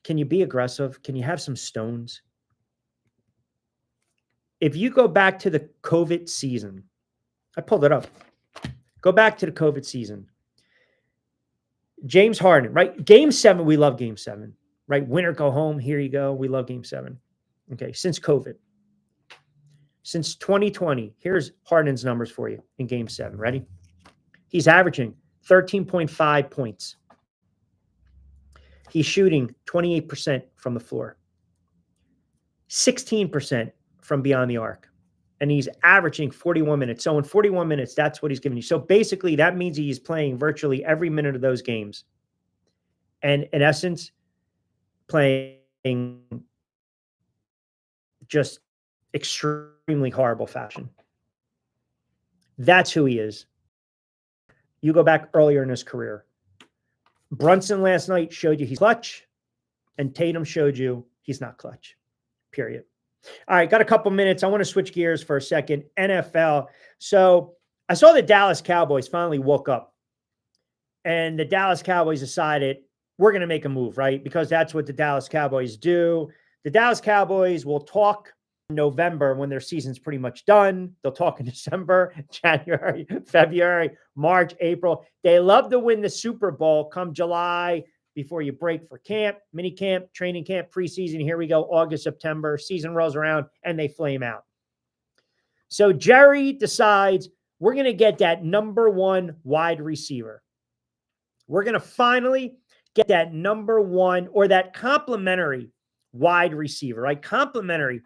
Can you be aggressive? Can you have some stones? If you go back to the COVID season, I pulled it up. Go back to the COVID season. James Harden, right? Game 7, we love Game 7, right? Winner go home. Here you go. We love Game 7. Okay, since COVID. Since 2020, here's Harden's numbers for you in Game 7. Ready? He's averaging 13.5 points. He's shooting 28% from the floor, 16% from beyond the arc, and he's averaging 41 minutes. So in 41 minutes, that's what he's giving you. So basically, that means he's playing virtually every minute of those games. And in essence, playing just extremely horrible fashion. That's who he is. You go back earlier in his career. Brunson last night showed you he's clutch, and Tatum showed you he's not clutch, period. All right, got a couple minutes. I want to switch gears for a second. NFL. So I saw the Dallas Cowboys finally woke up, and the Dallas Cowboys decided we're going to make a move, right? Because that's what the Dallas Cowboys do. The Dallas Cowboys will talk in November when their season's pretty much done. They'll talk in December, January, February, March, April. They love to win the Super Bowl come July before you break for camp, mini camp, training camp, preseason. Here we go, August, September. Season rolls around and they flame out. So Jerry decides we're going to get that number 1 wide receiver. We're going to finally get that number 1 or that complimentary wide receiver, right? Complimentary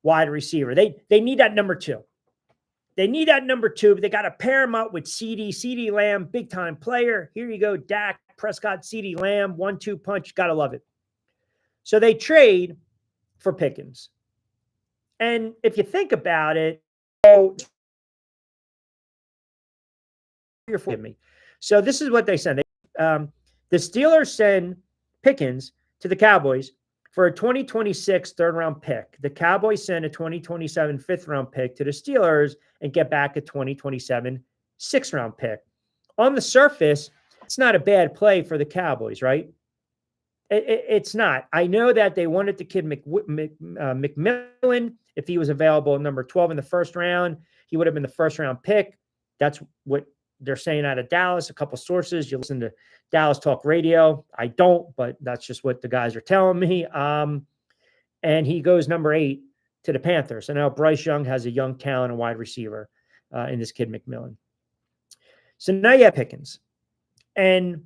wide receiver. They need that number 2. They need that number 2, but they got to pair him up with CeeDee Lamb, big time player. Here you go, Dak Prescott, CeeDee Lamb, 1-2 punch. Got to love it. So they trade for Pickens. And if you think about it, forgive me. So this is what they send. The Steelers send Pickens to the Cowboys for a 2026 third-round pick. The Cowboys send a 2027 fifth-round pick to the Steelers and get back a 2027 sixth-round pick. On the surface, it's not a bad play for the Cowboys, right? It's not. I know that they wanted the kid McMillan. If he was available at number 12 in the first round, he would have been the first-round pick. That's what they're saying out of Dallas. A couple sources. You listen to Dallas Talk Radio. I don't, but that's just what the guys are telling me. And he goes number 8 to the Panthers. So now Bryce Young has a young talent, a wide receiver in this kid McMillan. So now you have Pickens. And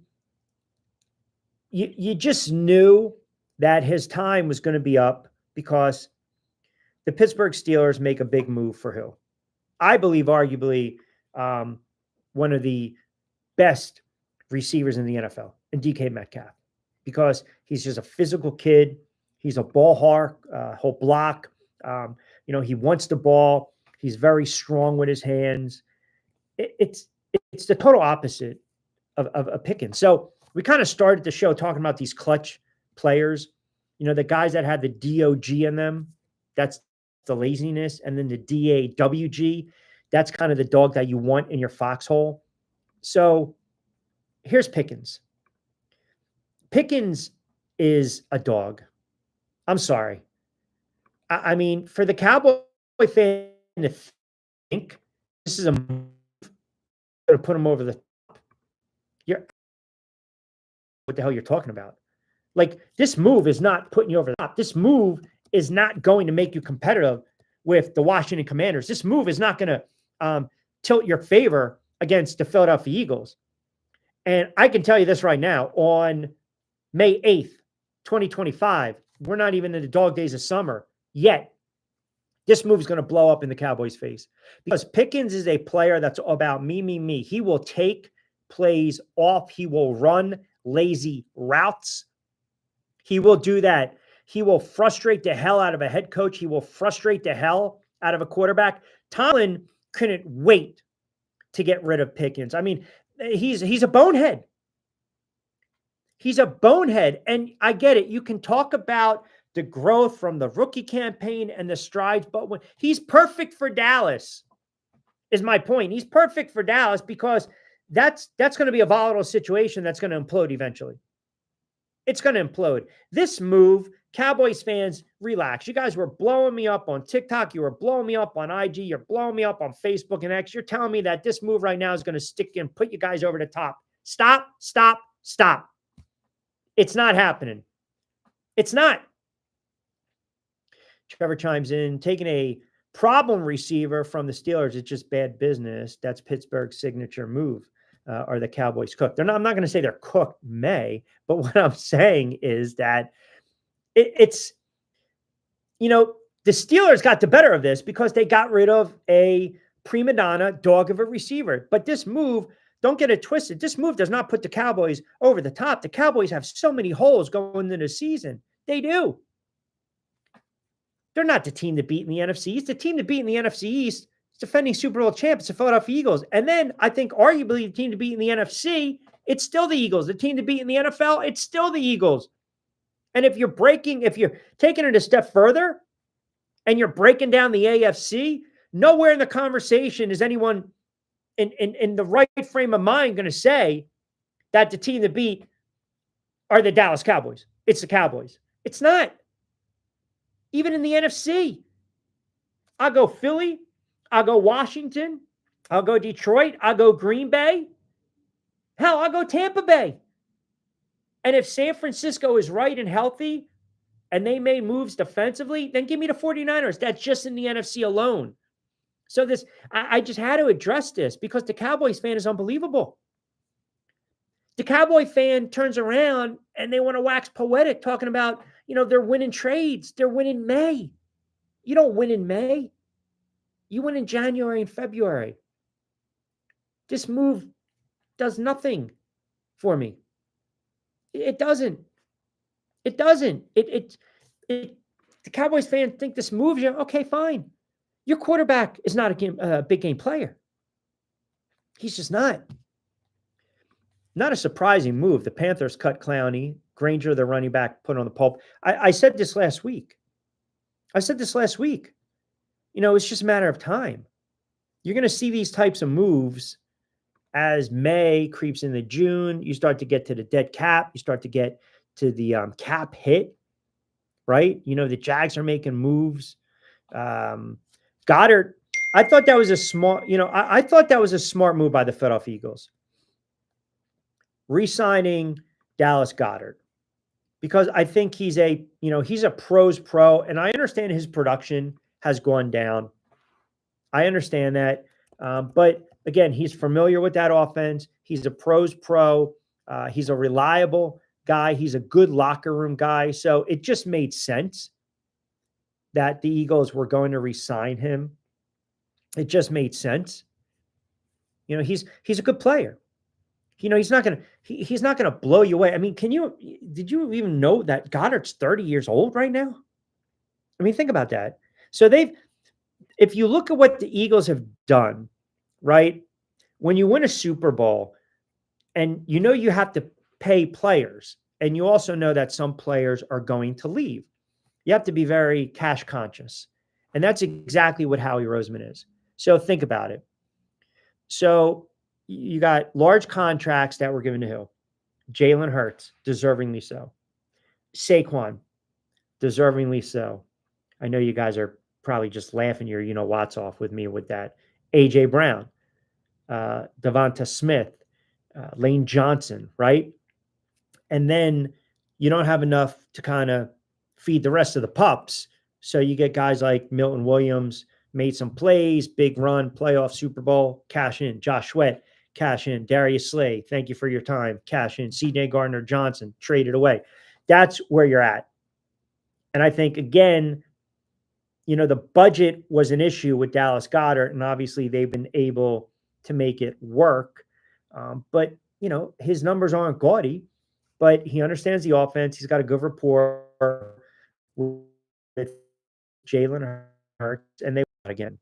you just knew that his time was going to be up because the Pittsburgh Steelers make a big move for who? I believe arguably one of the best receivers in the NFL, and DK Metcalf, because he's just a physical kid. He's a ball hawk, he'll block. He wants the ball. He's very strong with his hands. It's the total opposite of Pickens. So we kind of started the show talking about these clutch players, the guys that had the DOG in them. That's the laziness. And then the DAWG, that's kind of the dog that you want in your foxhole. So here's Pickens. Pickens is a dog. I'm sorry. I mean, for the Cowboy fan to think this is a move to put him over the top, what the hell you're talking about? Like, this move is not putting you over the top. This move is not going to make you competitive with the Washington Commanders. This move is not going to tilt your favor against the Philadelphia Eagles. And I can tell you this right now, on May 8th, 2025, we're not even in the dog days of summer yet. This move is going to blow up in the Cowboys' face because Pickens is a player that's about me. He will take plays off. He will run lazy routes. He will do that. He will frustrate the hell out of a head coach. He will frustrate the hell out of a quarterback. Tomlin couldn't wait to get rid of Pickens. I mean, he's a bonehead. He's a bonehead. And I get it. You can talk about the growth from the rookie campaign and the strides. But when he's perfect for Dallas, is my point. He's perfect for Dallas because that's going to be a volatile situation that's going to implode eventually. It's going to implode. This move, Cowboys fans, relax. You guys were blowing me up on TikTok. You were blowing me up on IG. You're blowing me up on Facebook and X. You're telling me that this move right now is going to stick and put you guys over the top. Stop, stop, stop. It's not happening. It's not. Trevor chimes in, taking a problem receiver from the Steelers, it's just bad business. That's Pittsburgh's signature move. Are the Cowboys cooked? I'm not going to say they're cooked, but what I'm saying is that it's, the Steelers got the better of this because they got rid of a prima donna dog of a receiver. But this move, don't get it twisted. This move does not put the Cowboys over the top. The Cowboys have so many holes going into the season. They do. They're not the team to beat in the NFC East. The team to beat in the NFC East is defending Super Bowl champs, the Philadelphia Eagles. And then I think arguably the team to beat in the NFC, it's still the Eagles. The team to beat in the NFL, it's still the Eagles. And if you're taking it a step further and you're breaking down the AFC, nowhere in the conversation is anyone in the right frame of mind going to say that the team to beat are the Dallas Cowboys. It's the Cowboys. It's not. Even in the NFC, I'll go Philly, I'll go Washington, I'll go Detroit, I'll go Green Bay. Hell, I'll go Tampa Bay. And if San Francisco is right and healthy and they made moves defensively, then give me the 49ers. That's just in the NFC alone. So I just had to address this because the Cowboys fan is unbelievable. The Cowboy fan turns around and they want to wax poetic talking about, they're winning trades. They're winning May. You don't win in May. You win in January and February. This move does nothing for me. It doesn't. It doesn't. The Cowboys fans think this moves you. Okay, fine. Your quarterback is not a big game player. He's just not. Not a surprising move. The Panthers cut Clowney. Granger, the running back, put on the pulp. I said this last week. It's just a matter of time. You're going to see these types of moves as May creeps into June. You start to get to the dead cap. You start to get to the cap hit, right? The Jags are making moves. Goddard, I thought that was a smart, I thought that was a smart move by the Philadelphia Eagles. Re-signing Dallas Goedert. Because I think he's a pros pro, and I understand his production has gone down. I understand that. But again, he's familiar with that offense. He's a pros pro. He's a reliable guy. He's a good locker room guy. So it just made sense that the Eagles were going to re-sign him. It just made sense. He's a good player. He's not going to blow you away. I mean, did you even know that Goddard's 30 years old right now? I mean, think about that. So if you look at what the Eagles have done, right? When you win a Super Bowl and you have to pay players, and you also know that some players are going to leave, you have to be very cash conscious. And that's exactly what Howie Roseman is. So think about it. So you got large contracts that were given to Hill. Jalen Hurts, deservingly so. Saquon, deservingly so. I know you guys are probably just laughing your what's off with me with that. A.J. Brown, Devonta Smith, Lane Johnson, right? And then you don't have enough to kind of feed the rest of the pups. So you get guys like Milton Williams, made some plays, big run, playoff, Super Bowl, cash in. Josh Sweat, cash in. Darius Slay, thank you for your time, cash in. C.J. Gardner-Johnson, traded away. That's where you're at. And I think, again, the budget was an issue with Dallas Goedert, and obviously they've been able to make it work. But, his numbers aren't gaudy, but he understands the offense. He's got a good rapport with Jalen Hurts, and they again.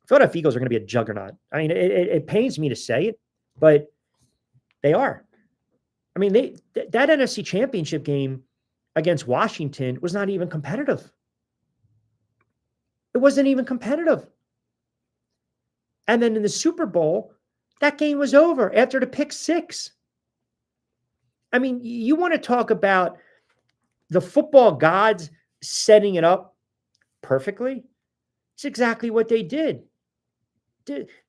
Philadelphia Eagles are going to be a juggernaut. I mean, it pains me to say it, but they are. I mean, that NFC Championship game against Washington was not even competitive. It wasn't even competitive. And then in the Super Bowl, that game was over after the pick six. I mean, you want to talk about the football gods setting it up perfectly? It's exactly what they did.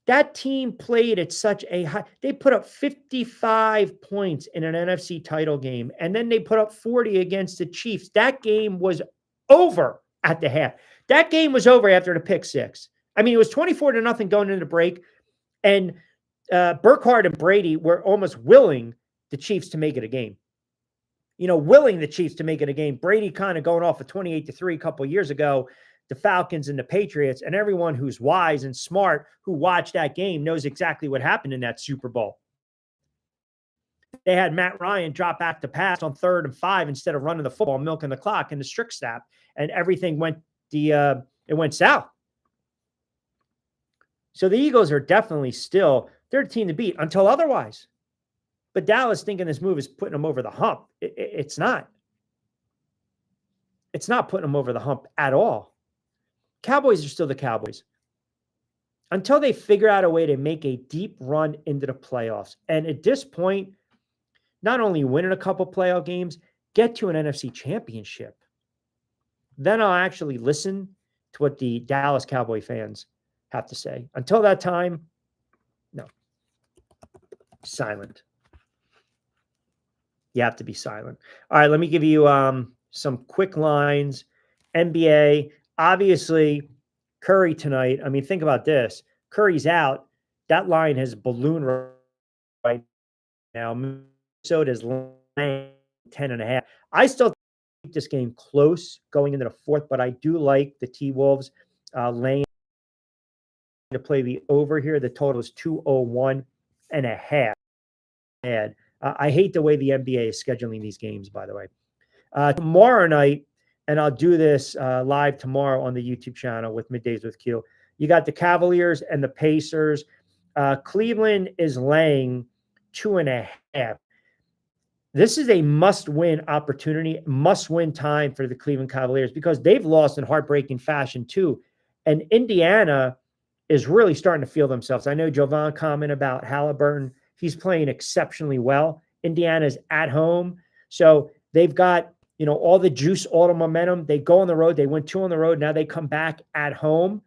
That team played at such a high, they put up 55 points in an NFC title game, and then they put up 40 against the Chiefs. That game was over at the half. That game was over after the pick six. I mean, it was 24-0 going into the break, and Burkhardt and Brady were almost willing the Chiefs to make it a game. Willing the Chiefs to make it a game. Brady kind of going off a 28-3 a couple of years ago, the Falcons and the Patriots, and everyone who's wise and smart who watched that game knows exactly what happened in that Super Bowl. They had Matt Ryan drop back to pass on 3rd and 5 instead of running the football, milking the clock in the strict snap, and everything went south. So the Eagles are definitely still, they're the team to beat until otherwise. But Dallas thinking this move is putting them over the hump. It's not. It's not putting them over the hump at all. Cowboys are still the Cowboys. Until they figure out a way to make a deep run into the playoffs. And at this point, not only winning a couple playoff games, get to an NFC championship. Then I'll actually listen to what the Dallas Cowboy fans have to say. Until that time, no. Silent. You have to be silent. All right, let me give you some quick lines. NBA, obviously, Curry tonight. I mean, think about this. Curry's out. That line has ballooned right now. Minnesota's laying 10.5. I still keep this game close going into the fourth, but I do like the T-Wolves laying to play the over here. The total is 201.5. I hate the way the NBA is scheduling these games, by the way. Tomorrow night, and I'll do this live tomorrow on the YouTube channel with Middays with Q. You got the Cavaliers and the Pacers. Cleveland is laying 2.5. This is a must-win opportunity, must-win time for the Cleveland Cavaliers because they've lost in heartbreaking fashion too. And Indiana is really starting to feel themselves. I know Jovan commented about Halliburton. He's playing exceptionally well. Indiana's at home. So they've got, all the juice, all the momentum. They go on the road. They win 2 on the road. Now they come back at home.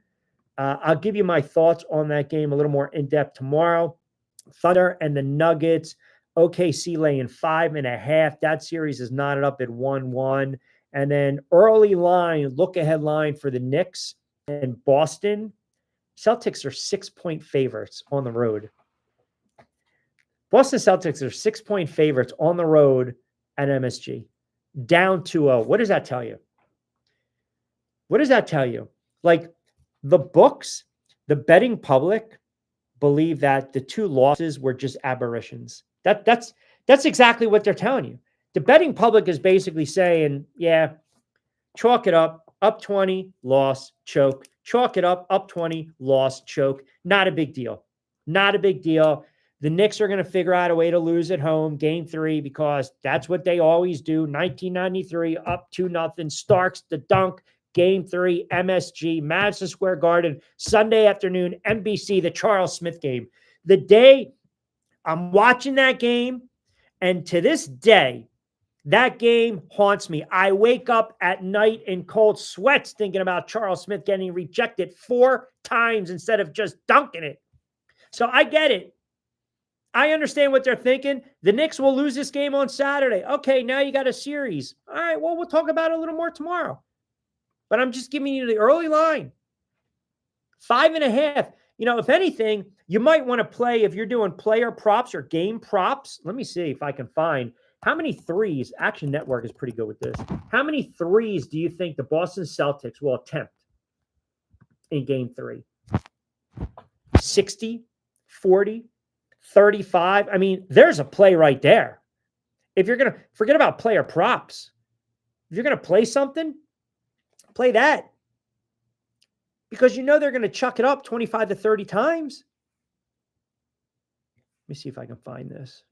I'll give you my thoughts on that game a little more in-depth tomorrow. Thunder and the Nuggets. OKC laying 5.5. That series is knotted up at 1-1. And then early line, look-ahead line for the Knicks and Boston. Celtics are 6-point favorites on the road. Boston Celtics are 6-point favorites on the road at MSG. Down 2-0. What does that tell you? What does that tell you? Like the books, the betting public believe that the 2 losses were just aberrations. That's exactly what they're telling you. The betting public is basically saying, yeah, chalk it up 20, loss, choke. Chalk it up 20, loss, choke. Not a big deal. Not a big deal. The Knicks are going to figure out a way to lose at home, game 3, because that's what they always do. 1993, up 2-0. Starks, the dunk, game 3, MSG, Madison Square Garden, Sunday afternoon, NBC, the Charles Smith game. The day I'm watching that game, and to this day, that game haunts me. I wake up at night in cold sweats thinking about Charles Smith getting rejected 4 times instead of just dunking it. So I get it. I understand what they're thinking. The Knicks will lose this game on Saturday. Okay, now you got a series. All right, well, we'll talk about it a little more tomorrow. But I'm just giving you the early line. 5.5. If anything, you might want to play, if you're doing player props or game props. Let me see if I can find how many threes. Action Network is pretty good with this. How many threes do you think the Boston Celtics will attempt in game 3? 60, 40, 35. I mean, there's a play right there. If you're going to forget about player props, if you're going to play something, play that. Because they're going to chuck it up 25 to 30 times. Let me see if I can find this.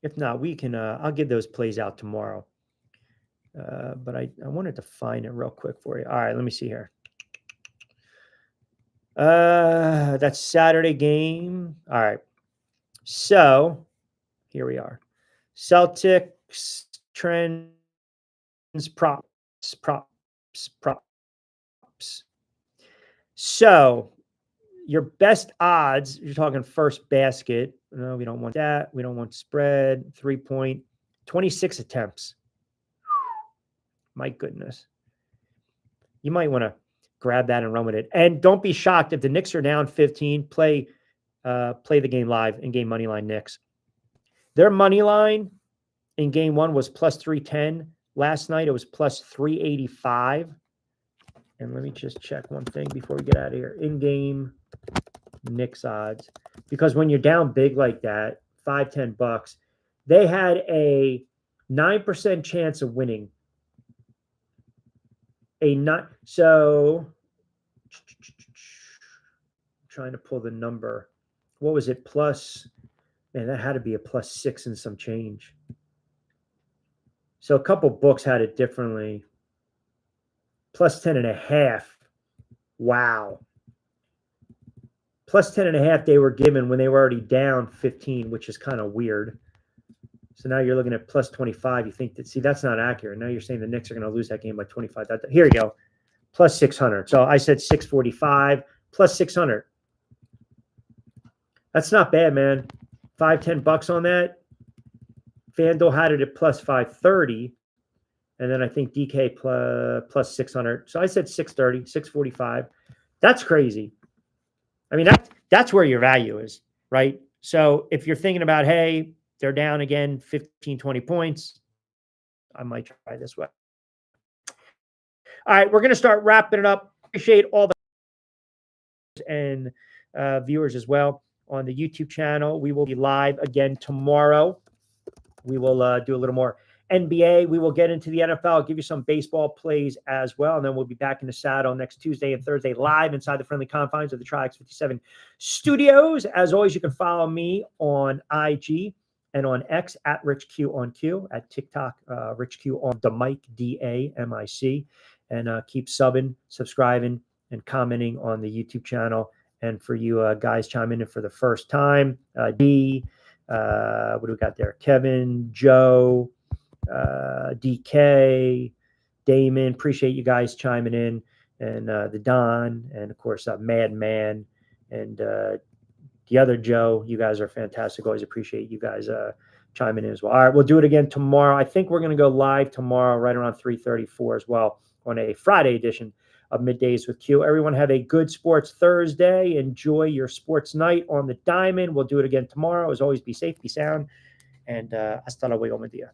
If not, we can, I'll give those plays out tomorrow. But I wanted to find it real quick for you. All right, let me see here. That's Saturday game. All right. So here we are. Celtics trends, props. So your best odds, you're talking first basket. No, we don't want that. We don't want spread. 3-point, 26 attempts. My goodness. You might want to grab that and run with it. And don't be shocked if the Knicks are down 15, play the game live and game money line Knicks. Their money line in game one was plus 310. Last night it was plus 385. And let me just check one thing before we get out of here. In-game Knicks odds. Because when you're down big like that, $5-10, they had a 9% chance of winning. So trying to pull the number. What was it? Man, that had to be a +6 and some change. So a couple books had it differently. +10.5. Wow. +10.5 they were given when they were already down 15, which is kind of weird. So now you're looking at +25. You think that's not accurate. Now you're saying the Knicks are going to lose that game by 25. Here you go. +600. So I said 645 +600. That's not bad, man. $5-10 on that. FanDuel had it at +530. And then I think DK plus 600. So I said 630, 645. That's crazy. I mean, that's where your value is, right? So if you're thinking about, hey, they're down again 15, 20 points, I might try this way. All right, we're going to start wrapping it up. Appreciate all the and viewers as well on the YouTube channel. We will be live again tomorrow. We will do a little more NBA. We will get into the NFL. I'll give you some baseball plays as well. And then we'll be back in the saddle next Tuesday and Thursday live inside the friendly confines of the Tri-X 57 studios. As always, you can follow me on IG and on X at RichQ on Q, at TikTok, RichQ on the mic, DAMIC. And keep subbing, subscribing, and commenting on the YouTube channel. And for you guys chiming in for the first time, what do we got there? Kevin, Joe, DK, Damon, appreciate you guys chiming in, and the Don, and of course Madman, and the other Joe. You guys are fantastic. Always appreciate you guys chiming in as well. All right, we'll do it again tomorrow. I think we're going to go live tomorrow right around 3:34 as well on a Friday edition of Middays with Q. Everyone have a good sports Thursday. Enjoy your sports night on the diamond. We'll do it again tomorrow. As always, be safe, be sound, and hasta luego, my dear.